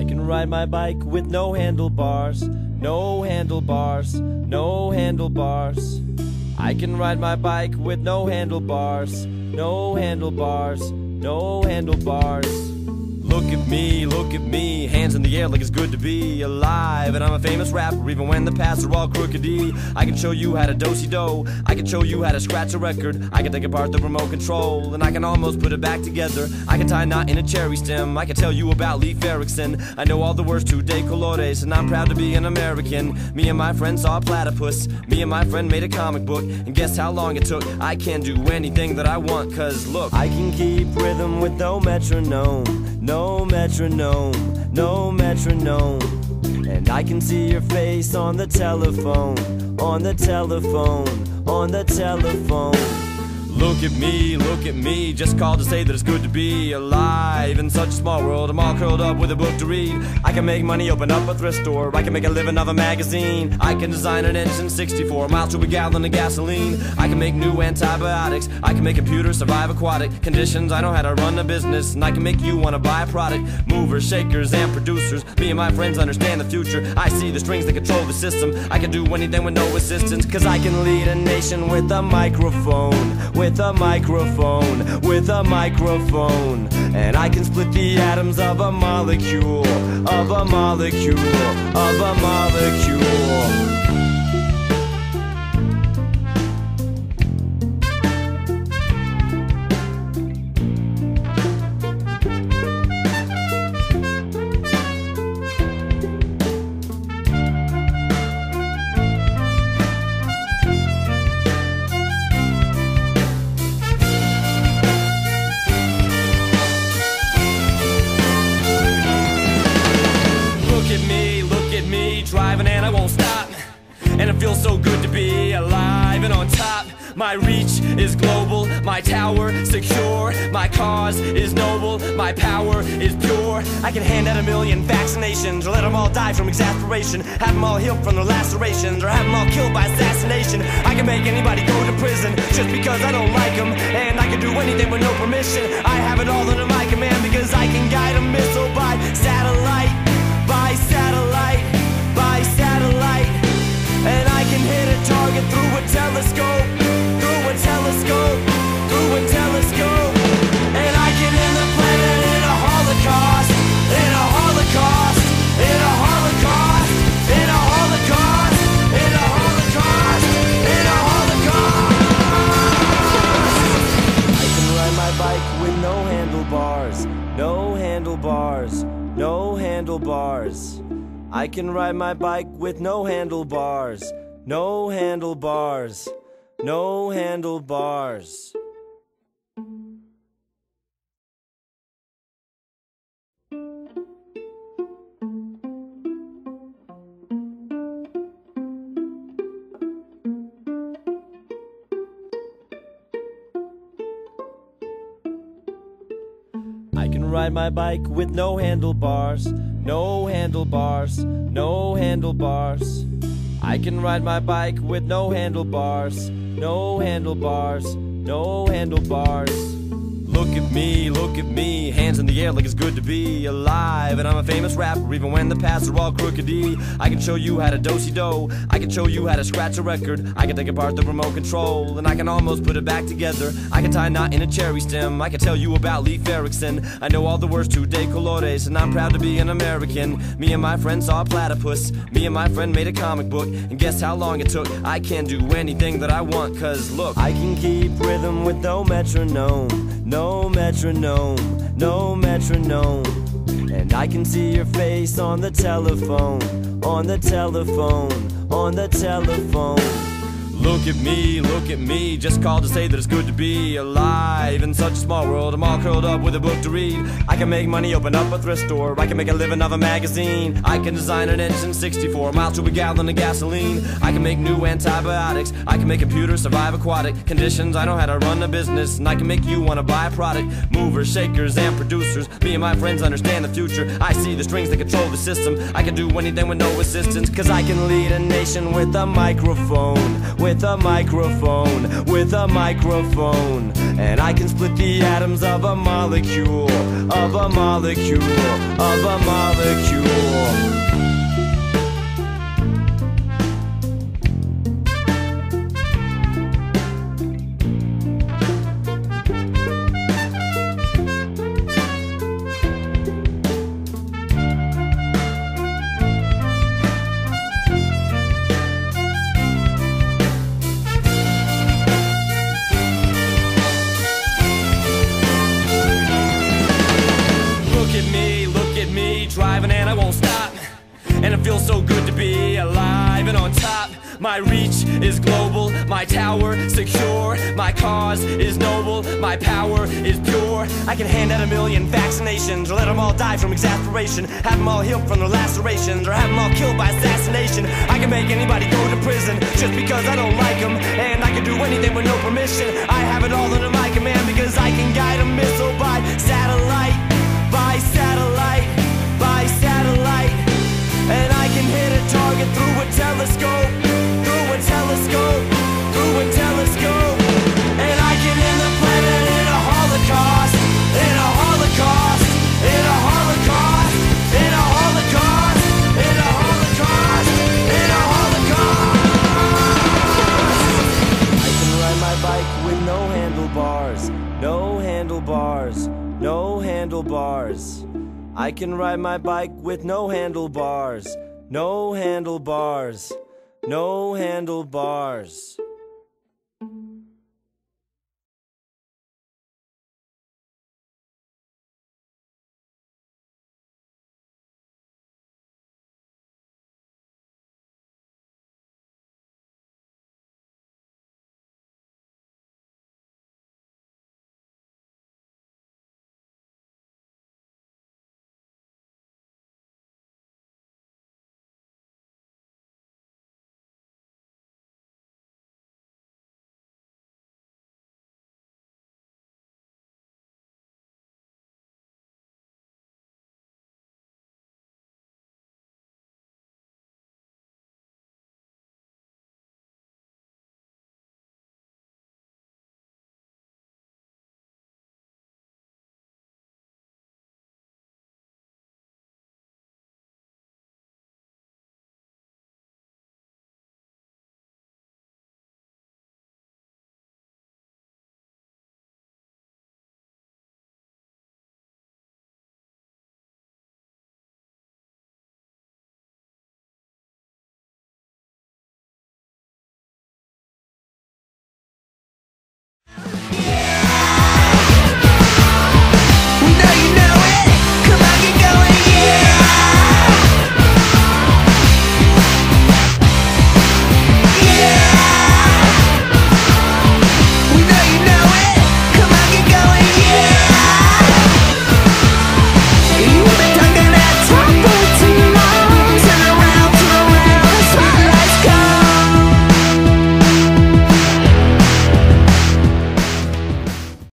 can ride my bike with no handlebars, no handlebars, no handlebars. I can ride my bike with no handlebars, no handlebars, no handlebars. Look at me, hands in the air like it's good to be alive. And I'm a famous rapper even when the paths are all crookedy. I can show you how to do-si-do, I can show you how to scratch a record. I can take apart the remote control and I can almost put it back together. I can tie a knot in a cherry stem, I can tell you about Leif Erikson. I know all the words to De Colores and I'm proud to be an American. Me and my friend saw a platypus, me and my friend made a comic book. And guess how long it took? I can do anything that I want, cause look, I can keep rhythm with no metronome, no metronome, no metronome. And I can see your face on the telephone, on the telephone, on the telephone. Look at me, just called to say that it's good to be alive. In such a small world, I'm all curled up with a book to read. I can make money, open up a thrift store, I can make a living of a magazine. I can design an engine 64 miles to a gallon of gasoline. I can make new antibiotics, I can make computers survive aquatic conditions. I know how to run a business, and I can make you want to buy a product. Movers, shakers, and producers, me and my friends understand the future. I see the strings that control the system, I can do anything with no assistance. Cause I can lead a nation with a microphone, with a microphone, with a microphone. And I can split the atoms of a molecule, of a molecule, of a molecule. Driving and I won't stop, and it feels so good to be alive and on top. My reach is global, my tower secure, my cause is noble, my power is pure. I can hand out 1,000,000 vaccinations, or let them all die from exasperation, have them all healed from their lacerations, or have them all killed by assassination. I can make anybody go to prison just because I don't like them, and I can do anything with no permission. I have it all under my command because I can guide a missile by satellite, by satellite, by satellite. And I can hit a target through a telescope, through a telescope, through a telescope. And I can end the planet in a holocaust, in a holocaust, in a holocaust, in a holocaust, in a holocaust, in a holocaust. I can ride my bike with no handlebars, no handlebars, no handlebars. I can ride my bike with no handlebars, no handlebars, no handlebars. I can ride my bike with no handlebars, no handlebars, no handlebars. I can ride my bike with no handlebars, no handlebars, no handlebars. Look at me, hands in the air like it's good to be alive. And I'm a famous rapper even when the paths are all crookedy. I can show you how to do-si-do, I can show you how to scratch a record. I can take apart the remote control and I can almost put it back together. I can tie a knot in a cherry stem, I can tell you about Leif Erikson. I know all the words to De Colores and I'm proud to be an American. Me and my friend saw a platypus, me and my friend made a comic book. And guess how long it took? I can do anything that I want, cause look, I can keep rhythm with no metronome, no metronome, no metronome. And I can see your face on the telephone, on the telephone, on the telephone. Look at me, just called to say that it's good to be alive. In such a small world, I'm all curled up with a book to read. I can make money, open up a thrift store, I can make a living of a magazine. I can design an engine 64 miles to a gallon of gasoline. I can make new antibiotics, I can make computers survive aquatic conditions. I know how to run a business, and I can make you want to buy a product. Movers, shakers, and producers, me and my friends understand the future. I see the strings that control the system, I can do anything with no assistance. Cause I can lead a nation with a microphone, with a microphone, with a microphone. And I can split the atoms of a molecule, of a molecule, of a molecule. Driving and I won't stop, and it feels so good to be alive and on top. My reach is global, my tower secure, my cause is noble, my power is pure. I can hand out 1,000,000 vaccinations, or let them all die from exasperation, have them all healed from their lacerations, or have them all killed by assassination. I can make anybody go to prison just because I don't like them, and I can do anything with no permission. I have it all under my command because I can guide a missile by satellite, by satellite, by satellite. And I can hit a target through a telescope, through a telescope, through a telescope. And I can end the planet in a holocaust, in a holocaust, in a holocaust, in a holocaust, in a holocaust, in a holocaust. I can ride my bike with no handlebars, no handlebars, no handlebars. I can ride my bike with no handlebars, no handlebars, no handlebars.